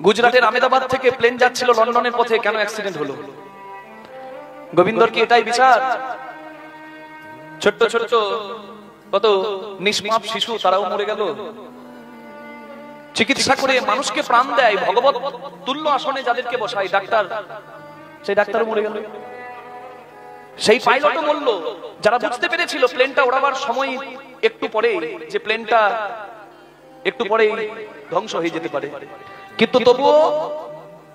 গুজরাটের আহমেদাবাদ থেকে প্লেন যাচ্ছিল লন্ডনের পথে, কেন অ্যাক্সিডেন্ট হলো? গোবিন্দর কি এটাই বিচার? ছোট্ট ছোট্ট কত নিষ্পাপ শিশু তারাও মরে গেল। চিকিৎসা করে মানুষকে প্রাণ দেয়, ভগবত তুল্য আসনে যাদেরকে বসায় ডাক্তার, সেই ডাক্তারও মরে গেল। সেই পাইলটও মরল, যারা বুঝতে পেরেছিল প্লেনটা ওড়াবার সময় একটু পরে যে প্লেনটা একটু পরে ধ্বংস হয়ে যেতে পারে, কিন্তু তবুও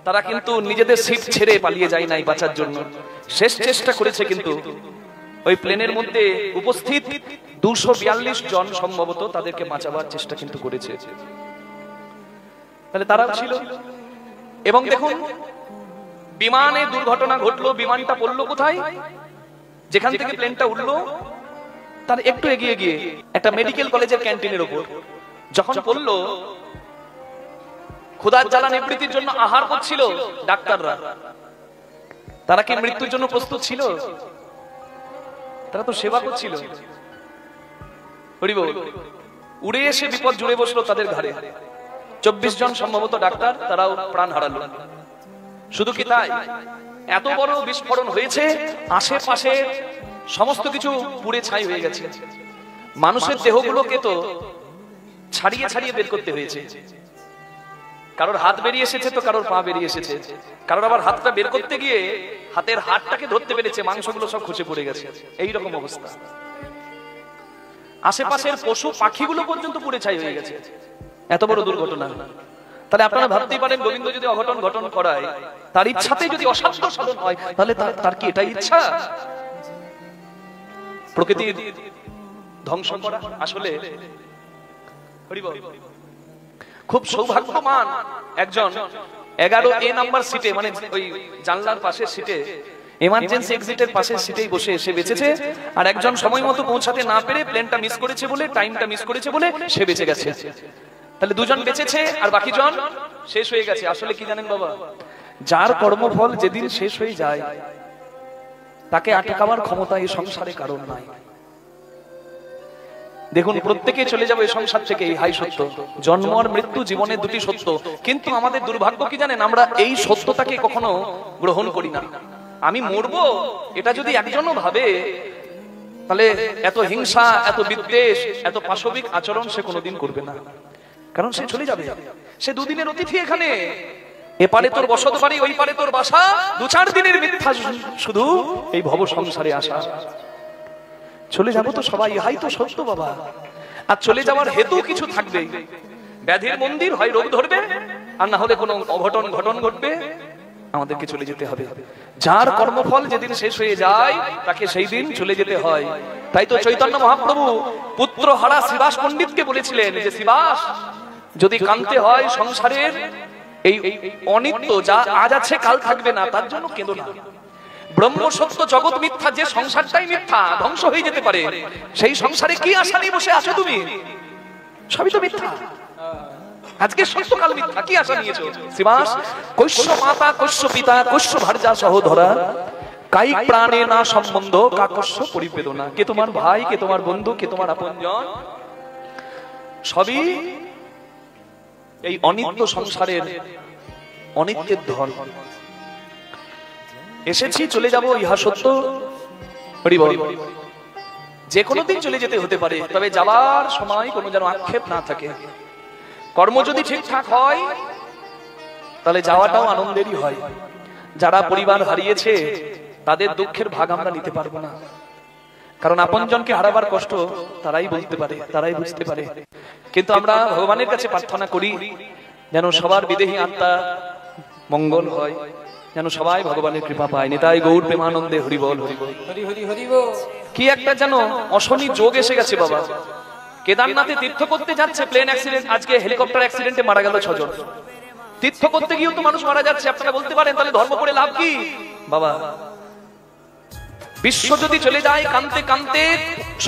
তারা কিন্তু নিজেদের সিট ছেড়ে পালিয়ে যায় নাই বাঁচার জন্য, শেষ চেষ্টা করেছে। কিন্তু ওই প্লেনের মধ্যে উপস্থিত 242 জন সম্ভবত তাদেরকে বাঁচাবার চেষ্টা কিন্তু করেছে। তাহলে তারাও ছিল। এবং দেখুন বিমানে দুর্ঘটনা ঘটলো, বিমানটা পড়লো কোথায়? যেখান থেকে প্লেনটা উঠলো তার একটু এগিয়ে গিয়ে একটা মেডিকেল কলেজের ক্যান্টিনের উপর। যখন পড়লো, ক্ষুধার জ্বালা নিবৃত্তির জন্য আহার করছিল ডাক্তাররা। তারা কি মৃত্যুর জন্য প্রস্তুত ছিল? তারা তো সেবা করছিল। উড়ে এসে বিপদ জুড়ে বসলো তাদের ঘাড়ে। 24 জন সম্ভবত ডাক্তার, তারাও প্রাণ হারালো। শুধু কি তাই, এত বড় বিস্ফোরণ হয়েছে, আশেপাশে সমস্ত কিছু পুড়ে ছাই হয়ে গেছে। মানুষের দেহগুলোকে তো ছাড়িয়ে ছাড়িয়ে বের করতে হয়েছে। কারোর হাত বেরিয়ে এসেছে, তো কারোর পা বেরিয়ে এসেছে। কারোর আবার হাতটা বের করতে গিয়ে হাতের হাড়টাকে ধরতে পেরেছে, মাংসগুলো সব খসে পড়ে গেছে। এইরকম অবস্থা। আশেপাশের পশু পাখিগুলো পর্যন্ত পুড়ে ছাই হয়ে গেছে। এত বড় দুর্ঘটনা। তাহলে আপনারা ভাবতেই পারেন, গোবিন্দ যদি অঘটন ঘটন করায়, তার ইচ্ছাতে যদি অসাধ্য সাধন হয়, তাহলে তার কি এটাই ইচ্ছা? প্রকৃতির ধ্বংস করা? আসলে খুব সৌভাগ্যবান একজন 11A নাম্বার সিটে, মানে ওই জানলার পাশের সিটে, এমার্জেন্সি এক্সিটের পাশের সিটেই বসে এসে বেঁচেছে। আর একজন সময় মতো পৌঁছাতে না পেরে প্লেনটা মিস করেছে বলে, টাইমটা মিস করেছে বলে সে বেঁচে গেছে। তাহলে দুজন বেঁচেছে আর বাকি জন শেষ হয়ে গেছে। আসলে কি জানেন বাবা, যার কর্মফল যেদিন শেষ হয়ে যায় তাকে আটকাবার ক্ষমতা এই সংসারে কারণ নাই। দেখুন প্রত্যেকে চলে যাবে এই সংসার থেকে, এই হাই সত্য। জন্ম আর মৃত্যু জীবনের দুটি সত্য, কিন্তু আমাদের দুর্ভাগ্য কি জানেন, আমরা এই সত্যটাকে কখনো গ্রহণ করি না। আমি মরবো এটা যদি একজনও ভাবে, তাহলে এত হিংসা, এত বিদ্বেষ, এত পাশবিক আচরণ সে কোনোদিন করবে না। কারণ সে চলে যাবে, সে দুদিনের অতিথি এখানে। এপারে তোর বসত বাড়ি, ওই পারে তোর বাসা, 2-4 দিনের মিথ্যা শুধু এই ভব সংসারে আসা। চলে যাবো তো সবাই, হাই তো সত্য বাবা। আর চলে যাওয়ার হেতু কিছু থাকবে। ব্যাধির মন্দির, হয় রোগ ধরবে, আর না হলে কোনো অঘটন ঘটন ঘটবে, আমাদেরকে চলে যেতে হবে। যার কর্মফল যেদিন শেষ হয়ে যায় তাকে সেই দিন চলে যেতে হয়। তাই তো চৈতন্য মহাপ্রভু পুত্র হারা শ্রীবাস পণ্ডিতকে বলেছিলেন যে, শ্রীবাস, যদি কাঁদতে হয় সংসারের এই অনিত্য, যা আজ আছে কাল থাকবে না, তার জন্য কেঁদো না। ব্রহ্ম সত্য, জগৎ মিথ্যা, যে সংসারটাই মিথ্যা, ধ্বংস হয়ে যেতে পারে, সেই সংসারে কি আশা নিয়ে বসে আছো তুমি? সবই তো মিথ্যা। আজকে সত্যকাল মিথ্যা, কি আশা নিয়েছো? শ্রীবাস, কৈশ্য মাতা, কৈশ্য পিতা, কৈশ্য ভার্যা সহোদরা, কাই প্রাণে না সম্বন্ধ, কাকস্য পরিবেদনা। কে তোমার ভাই, কে তোমার বন্ধু, কে তোমার আপনজন, সবই এই অনিত্য সংসারের অনিত্যের ধন। এসেছি, চলে যাব, ইহা সত্য। যে কোনো দিন চলে যেতে হতে পারে, তবে যাওয়ার সময় কোনো যেন আক্ষেপ না থাকে। কর্ম যদি ঠিকঠাক হয় তাহলে যাওয়াটাও আনন্দেরই হয়। যারা পরিবার হারিয়েছে তাদের দুঃখের ভাগ আমরা নিতে পারবো না, কারণ আপনজনকে হারাবার কষ্ট তারাই বলতে পারে, তারাই বুঝতে পারে। কিন্তু আমরা ভগবানের কাছে প্রার্থনা করি যেন সবার বিদেহী আত্মা মঙ্গল হয়, যেন সবাই ভগবানের কৃপা পায়। নিতাই গৌর প্রেমানন্দে হরি বল, হরি বল, হরি হরি হরি বল। কি একটা যেন অশনি যোগ এসে গেছে বাবা। কেদারনাথে তীর্থ করতে যাচ্ছে, প্লেন অ্যাক্সিডেন্ট, আজকে হেলিকপ্টার অ্যাক্সিডেন্টে মারা গেল 6 জন। তীর্থ করতে গিয়েও তো মানুষ মারা যাচ্ছে। আপনারা বলতে পারেন তাহলে ধর্ম করে লাভ কি বাবা? বিশ্ব যদি চলে যায় কাঁদতে কাঁদতে,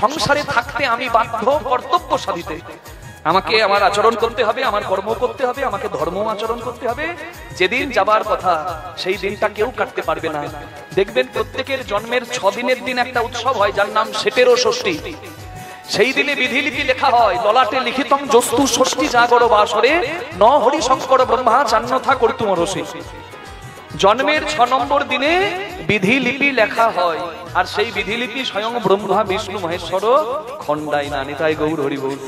সংসারে থাকতে আমি বাধ্য কর্তব্য সাধিতে। আমাকে আমার আচরণ করতে হবে, আমার কর্ম করতে হবে, আমাকে ধর্ম আচরণ করতে হবে। যেদিন যাবার কথা সেই দিনটা কেউ কাটতে পারবে না। দেখবেন প্রত্যেকের জন্মের 6 দিনের দিন একটা উৎসব হয় যার নাম ষষ্ঠী। সেই দিনে বিধিলিপি লেখা হয়, ললাটে লিখিতং যস্তু ষষ্ঠী জাগর বাসরে ন হরি শঙ্কর ব্রহ্মা চান্নথা কর্তুম রসি। জন্মের 6 নম্বর দিনে বিধিলিপি লেখা হয়, আর সেই বিধিলিপি স্বয়ং ব্রহ্মা বিষ্ণু মহেশ্বর খণ্ডায় না। নিতাই গৌর হরি গৌর।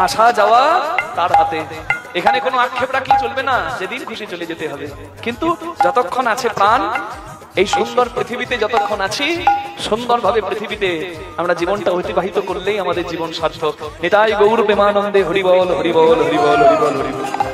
আসা যাওয়া তার হাতে, এখানে কোনো আক্ষেপ রাখলে চলবে না, যেদিন খুশি চলে যেতে হবে। কিন্তু যতক্ষণ আছে প্রাণ, এই সুন্দর পৃথিবীতে যতক্ষণ আছি, সুন্দরভাবে পৃথিবীতে আমরা জীবনটা অতিবাহিত করলেই আমাদের জীবন সার্থক। নিতাই গৌর প্রেমানন্দে হরিবল হরিবল হরিবল হরিবল হরিবল।